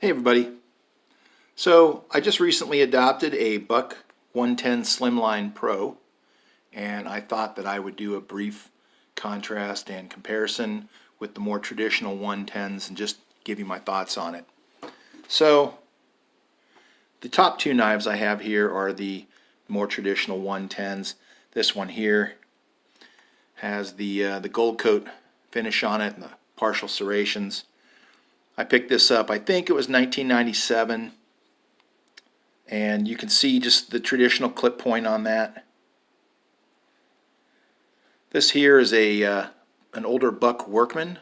Hey everybody. So I just recently adopted a Buck 110 Slimline Pro, and I thought that I would do a brief contrast and comparison with the more traditional 110s and just give you my thoughts on it. So the top two knives I have here are the more traditional 110s. This one here has the gold coat finish on it and the partial serrations. I picked this up, I think it was 1997, and you can see just the traditional clip point on that. This here is an older Buck Workman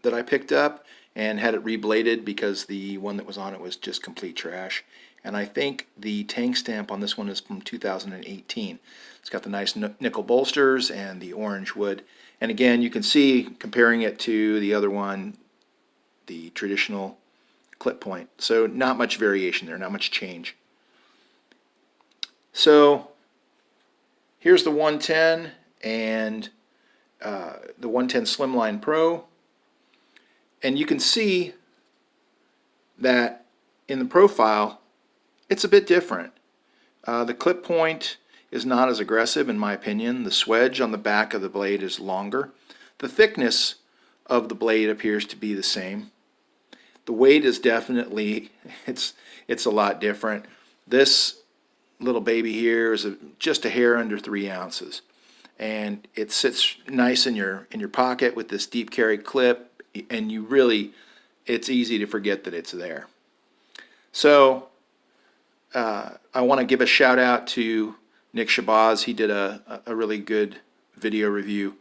that I picked up and had it rebladed because the one that was on it was just complete trash. And I think the tank stamp on this one is from 2018. It's got the nice nickel bolsters and the orange wood. And again, you can see, comparing it to the other one, the traditional clip point. So not much variation there, not much change. So here's the 110 and the 110 Slimline Pro. And you can see that in the profile, it's a bit different. The clip point is not as aggressive in my opinion. The swedge on the back of the blade is longer. The thickness of the blade appears to be the same. The weight is definitely, it's a lot different. This little baby here is just a hair under 3 ounces. And it sits nice in your pocket with this deep carry clip, and you really, it's easy to forget that it's there. So I want to give a shout out to Nick Shabazz. He did a really good video review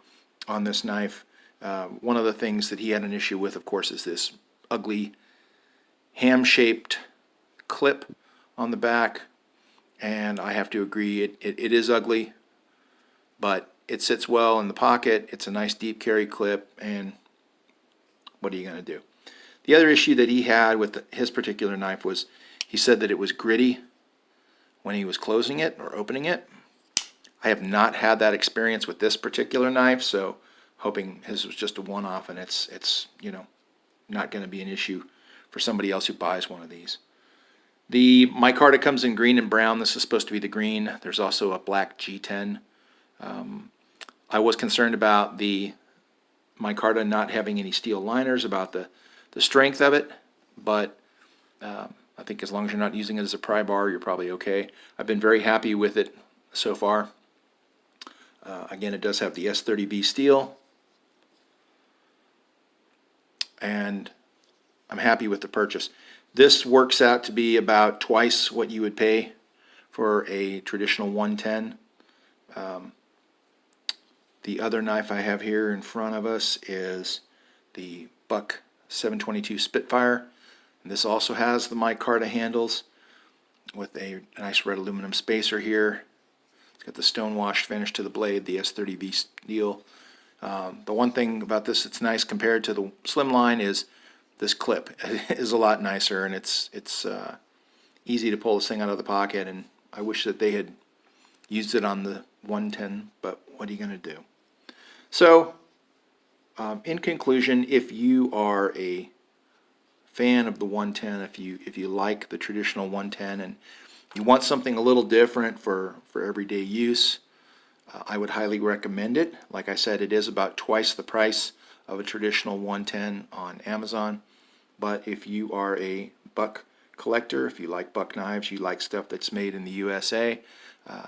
on this knife. One of the things that he had an issue with, of course, is this ugly ham-shaped clip on the back, and I have to agree, it is ugly, but it sits well in the pocket. It's a nice deep carry clip, and what are you going to do? The other issue that he had with his particular knife was he said that it was gritty when he was closing it or opening it. I have not had that experience with this particular knife, so hoping his was just a one-off and it's you know, not going to be an issue for somebody else who buys one of these. The Micarta comes in green and brown. This is supposed to be the green. There's also a black G10. I was concerned about the Micarta not having any steel liners, about the strength of it, but I think as long as you're not using it as a pry bar, you're probably okay. I've been very happy with it so far. Again, it does have the S30V steel, and I'm happy with the purchase. This works out to be about twice what you would pay for a traditional 110. The other knife I have here in front of us is the Buck 722 Spitfire. And this also has the micarta handles with a nice red aluminum spacer here. It's got the stone-washed finish to the blade, the S30V steel. The one thing about this that's nice compared to the Slimline is this clip is a lot nicer, and it's easy to pull this thing out of the pocket, and I wish that they had used it on the 110, but what are you going to do? So, in conclusion, if you are a fan of the 110, if you like the traditional 110 and you want something a little different for everyday use, I would highly recommend it. Like I said, it is about twice the price of a traditional 110 on Amazon. But if you are a Buck collector, if you like Buck knives, you like stuff that's made in the USA,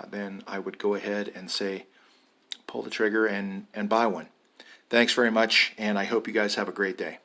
then I would go ahead and say pull the trigger and buy one. Thanks very much, and I hope you guys have a great day.